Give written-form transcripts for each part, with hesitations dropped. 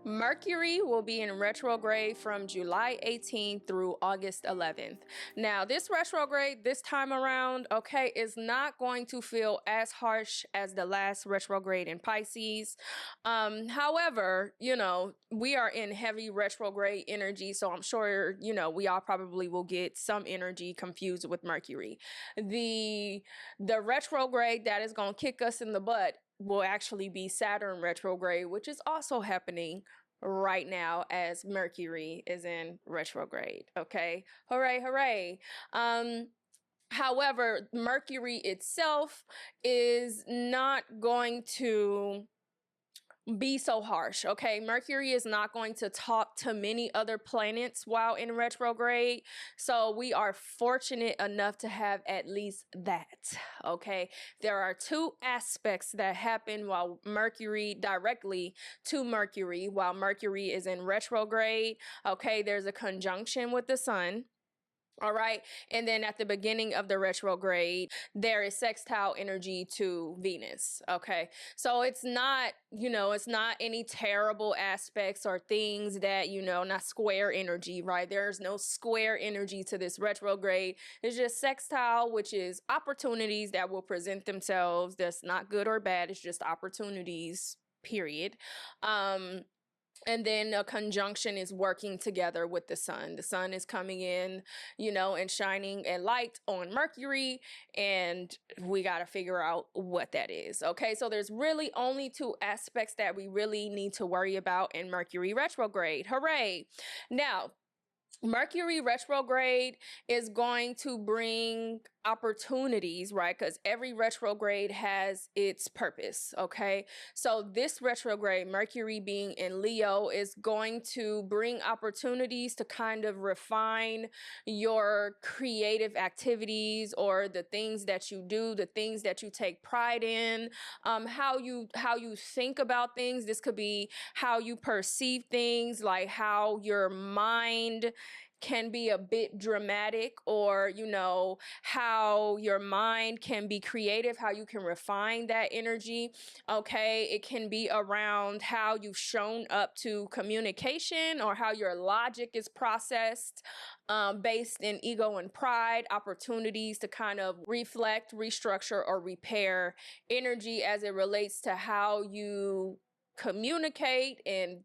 Mercury will be in retrograde from July 18th through August 11th. Now, this retrograde this time around, okay, is not going to feel as harsh as the last retrograde in Pisces. However, we are in heavy retrograde energy, so I'm sure, we all probably will get some energy confused with Mercury. The retrograde that is going to kick us in the butt will actually be Saturn retrograde, which is also happening right now as Mercury is in retrograde. Okay, hooray, hooray. However, Mercury itself is not going to be so harsh. Okay, Mercury is not going to talk to many other planets while in retrograde, so we are fortunate enough to have at least that. Okay, there are two aspects that happen while Mercury directly to Mercury while Mercury is in retrograde. Okay, there's a conjunction with the sun. All right. And then at the beginning of the retrograde, there is sextile energy to Venus. Okay. So it's not, it's not any terrible aspects or things that, not square energy, right? There's no square energy to this retrograde. It's just sextile, which is opportunities that will present themselves. That's not good or bad. It's just opportunities, period. And then a conjunction is working together with the sun. The sun is coming in, and shining a light on Mercury, and we got to figure out what that is. Okay, so there's really only two aspects that we really need to worry about in Mercury retrograde. Hooray! Now, Mercury retrograde is going to bring opportunities, right? Because every retrograde has its purpose, okay? So this retrograde, Mercury being in Leo, is going to bring opportunities to kind of refine your creative activities or the things that you do, the things that you take pride in, how you think about things. This could be how you perceive things, like how your mind can be a bit dramatic, or how your mind can be creative, how you can refine that energy. Okay, it can be around how you've shown up to communication or how your logic is processed, based in ego and pride. Opportunities to kind of reflect, restructure, or repair energy as it relates to how you communicate, and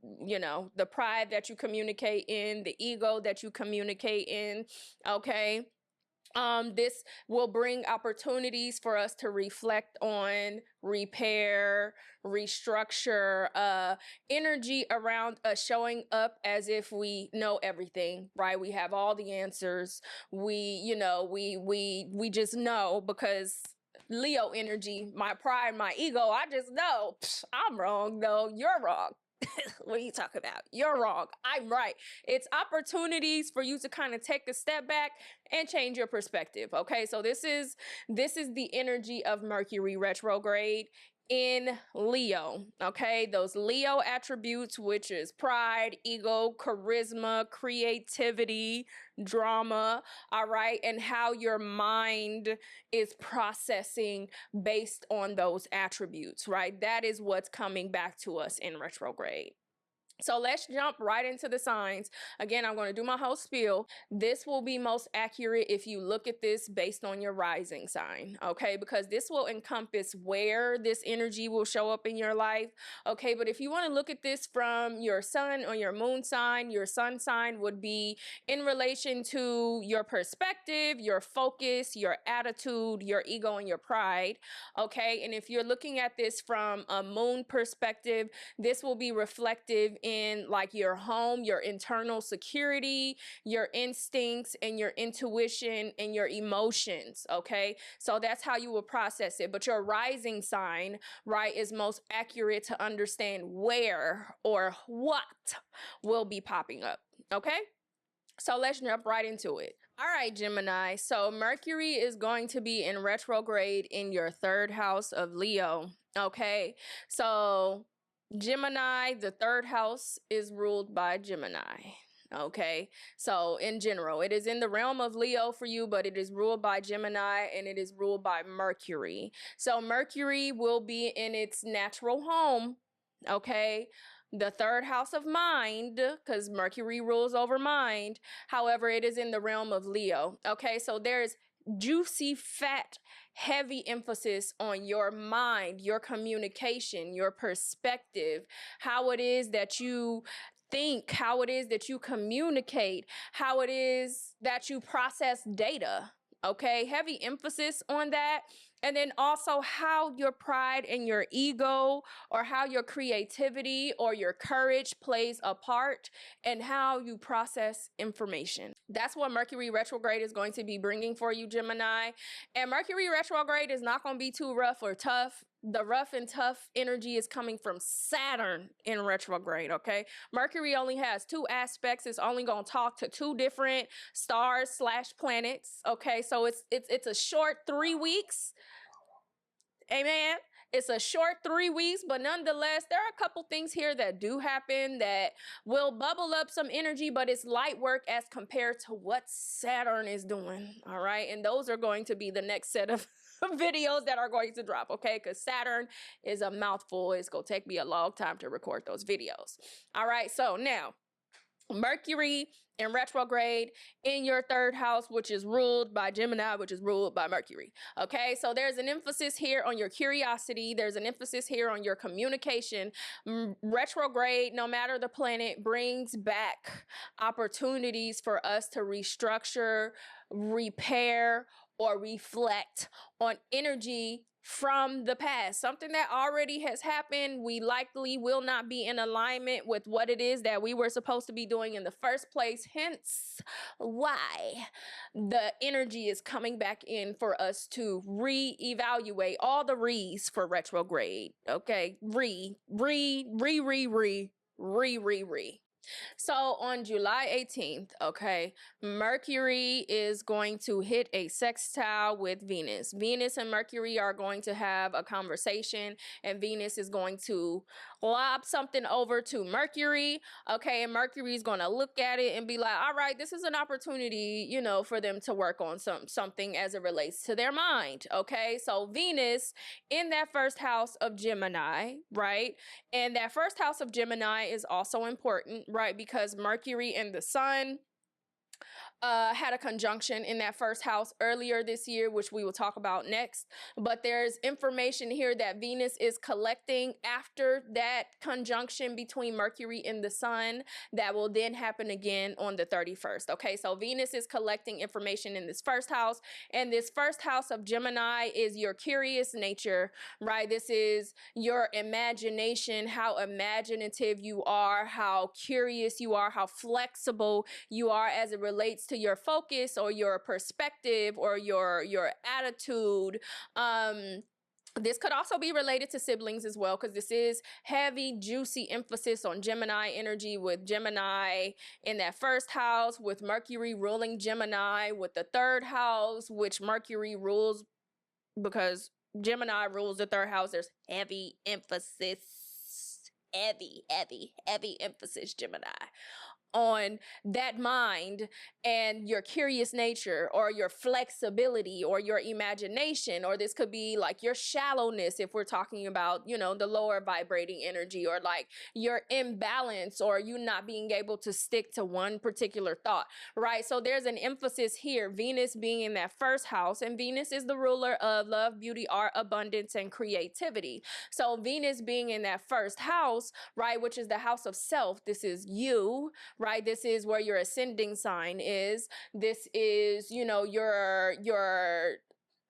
the pride that you communicate in, the ego that you communicate in. Okay, this will bring opportunities for us to reflect on, repair, restructure, energy around us showing up as if we know everything, right? We have all the answers. We just know, because Leo energy, my pride, my ego, I just know. I'm wrong, though. You're wrong. What are you talking about? You're wrong. I'm right. It's opportunities for you to kind of take a step back and change your perspective. Okay, so this is the energy of Mercury retrograde in Leo. Okay, those Leo attributes, which is pride, ego, charisma, creativity, drama. All right, and how your mind is processing based on those attributes, right? That is what's coming back to us in retrograde. So let's jump right into the signs. Again, I'm going to do my whole spiel. This will be most accurate if you look at this based on your rising sign, okay? Because this will encompass where this energy will show up in your life, okay? But if you want to look at this from your sun or your moon sign, your sun sign would be in relation to your perspective, your focus, your attitude, your ego, and your pride, okay? And if you're looking at this from a moon perspective, this will be reflective in like your home, your internal security, your instincts, and your intuition and your emotions. Okay, so that's how you will process it. But your rising sign, right, is most accurate to understand where or what will be popping up. Okay, so let's jump right into it. All right, Gemini. So Mercury is going to be in retrograde in your third house of Leo. Okay, so Gemini, the third house is ruled by Gemini. Okay, so in general, it is in the realm of Leo for you, but it is ruled by Gemini and it is ruled by Mercury. So Mercury will be in its natural home. Okay, the third house of mind, because Mercury rules over mind. However, it is in the realm of Leo. Okay, so there's juicy, fat, heavy emphasis on your mind, your communication, your perspective, how it is that you think, how it is that you communicate, how it is that you process data. Okay, heavy emphasis on that. And then also how your pride and your ego, or how your creativity or your courage plays a part, and how you process information. That's what Mercury retrograde is going to be bringing for you, Gemini. And Mercury retrograde is not going to be too rough or tough. The rough and tough energy is coming from Saturn in retrograde, okay? Mercury only has two aspects. It's only going to talk to two different stars / planets, okay? So it's a short 3 weeks. Amen. It's a short 3 weeks, but nonetheless, there are a couple things here that do happen that will bubble up some energy, but it's light work as compared to what Saturn is doing. All right. And those are going to be the next set of videos that are going to drop. Okay. Because Saturn is a mouthful. It's going to take me a long time to record those videos. All right. So now, Mercury in retrograde in your third house, which is ruled by Gemini, which is ruled by Mercury. Okay, so there's an emphasis here on your curiosity. There's an emphasis here on your communication. Retrograde, no matter the planet, brings back opportunities for us to restructure, repair, or reflect on energy from the past, something that already has happened. We likely will not be in alignment with what it is that we were supposed to be doing in the first place. Hence why the energy is coming back in for us to reevaluate all the re's for retrograde. Okay, re. So on July 18th, okay, Mercury is going to hit a sextile with Venus. Venus and Mercury are going to have a conversation, and Venus is going to lob something over to Mercury, okay, and Mercury is going to look at it and be like, all right, this is an opportunity, you know, for them to work on something as it relates to their mind, okay? So Venus in that first house of Gemini, right? And that first house of Gemini is also important, right? Because Mercury and the Sun had a conjunction in that first house earlier this year, which we will talk about next. But there's information here that Venus is collecting after that conjunction between Mercury and the Sun that will then happen again on the 31st. Okay, so Venus is collecting information in this first house, and this first house of Gemini is your curious nature, right? This is your imagination, how imaginative you are, how curious you are, how flexible you are as it relates to your focus or your perspective or your attitude. This could also be related to siblings as well, because this is heavy, juicy emphasis on Gemini energy, with Gemini in that first house, with Mercury ruling Gemini, with the third house, which Mercury rules because Gemini rules the third house. There's heavy emphasis, heavy emphasis, Gemini, on that mind and your curious nature, or your flexibility, or your imagination, or this could be like your shallowness if we're talking about, you know, the lower vibrating energy, or like your imbalance, or you not being able to stick to one particular thought, right? So there's an emphasis here, Venus being in that first house, and Venus is the ruler of love, beauty, art, abundance, and creativity. So Venus being in that first house, right, which is the house of self, this is you, right? This is where your ascending sign is. This is, you know, your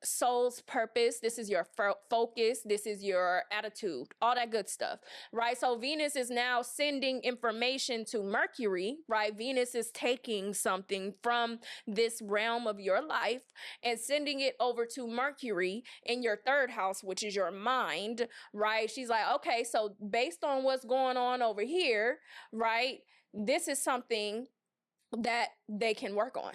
soul's purpose. This is your focus. This is your attitude, all that good stuff, right? So Venus is now sending information to Mercury, right? Venus is taking something from this realm of your life and sending it over to Mercury in your third house, which is your mind, right? She's like, okay, so based on what's going on over here, right, this is something that they can work on.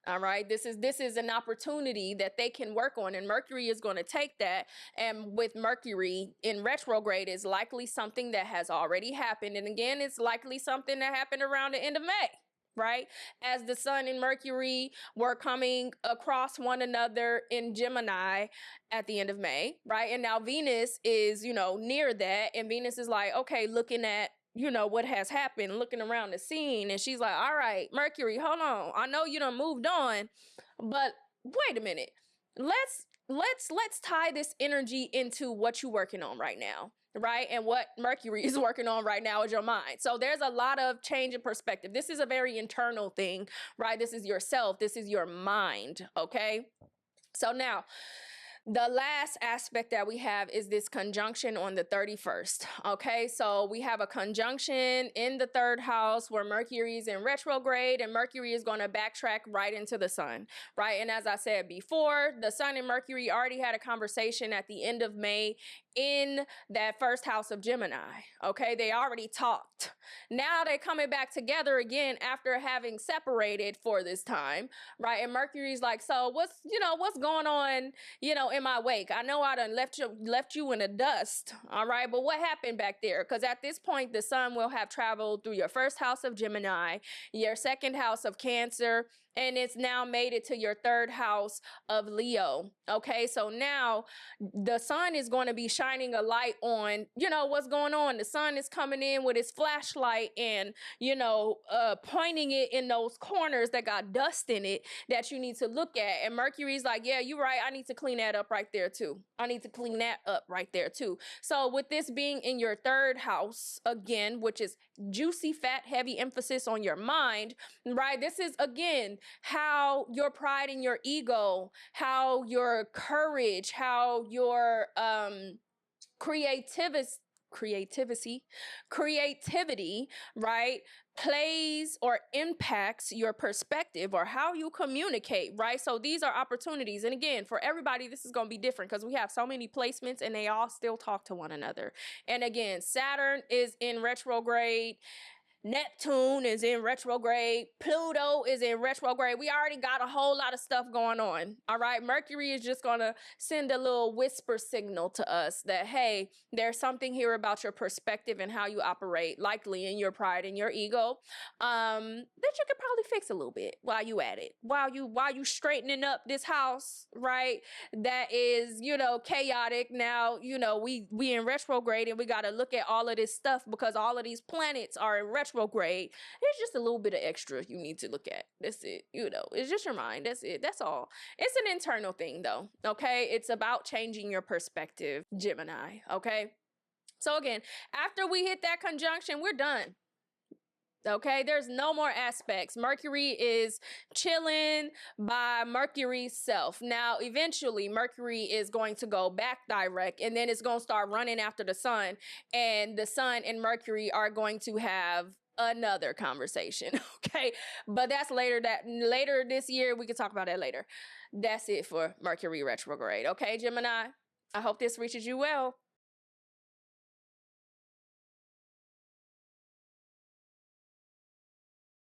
All right. This is an opportunity that they can work on, and Mercury is going to take that. And with Mercury in retrograde, is likely something that has already happened. And again, it's likely something that happened around the end of May, right? As the Sun and Mercury were coming across one another in Gemini at the end of May, right? And now Venus is, you know, near that, and Venus is like, okay, looking at what has happened, looking around the scene, and she's like, all right, Mercury, hold on, I know you done moved on, but wait a minute, let's tie this energy into what you're working on right now, right? And what Mercury is working on right now is your mind. So there's a lot of change in perspective. This is a very internal thing, right? This is yourself, this is your mind. Okay, so now the last aspect that we have is this conjunction on the 31st. Okay, so we have a conjunction in the third house where Mercury is in retrograde, and Mercury is going to backtrack right into the sun, right? And as I said before, the sun and Mercury already had a conversation at the end of May in that first house of Gemini. Okay, they already talked. Now they're coming back together again after having separated for this time, right? And Mercury's like, so what's going on, in my wake? I know I done left you in the dust, all right? But what happened back there? Because at this point, the sun will have traveled through your first house of Gemini, your second house of Cancer, and it's now made it to your third house of Leo. Okay, so now the sun is going to be shining a light on, what's going on. The sun is coming in with its flashlight and, pointing it in those corners that got dust in it that you need to look at. And Mercury's like, yeah, you're right. I need to clean that up right there too. I need to clean that up right there too. So with this being in your third house again, which is juicy, fat, heavy emphasis on your mind, right? This is again how your pride and your ego, how your courage, how your creativity, right, plays or impacts your perspective or how you communicate, right? So these are opportunities. And again, for everybody, this is going to be different because we have so many placements and they all still talk to one another. And again, Saturn is in retrograde. Neptune is in retrograde. Pluto is in retrograde. We already got a whole lot of stuff going on. All right. Mercury is just going to send a little whisper signal to us that, hey, there's something here about your perspective and how you operate, likely in your pride and your ego, that you could probably fix a little bit while you at it, while you straightening up this house, right? That is, chaotic. Now, we in retrograde and we got to look at all of this stuff because all of these planets are in retrograde. There's just a little bit of extra you need to look at. That's it. It's just your mind. That's it. That's all. It's an internal thing though. Okay. It's about changing your perspective, Gemini. Okay. So again, after we hit that conjunction, we're done. Okay, there's no more aspects. Mercury is chilling by Mercury's self. Now, eventually, Mercury is going to go back direct, and then it's going to start running after the sun, and the sun and Mercury are going to have another conversation. Okay, but that's later this year. We can talk about that later. That's it for Mercury retrograde. Okay, Gemini, I hope this reaches you well.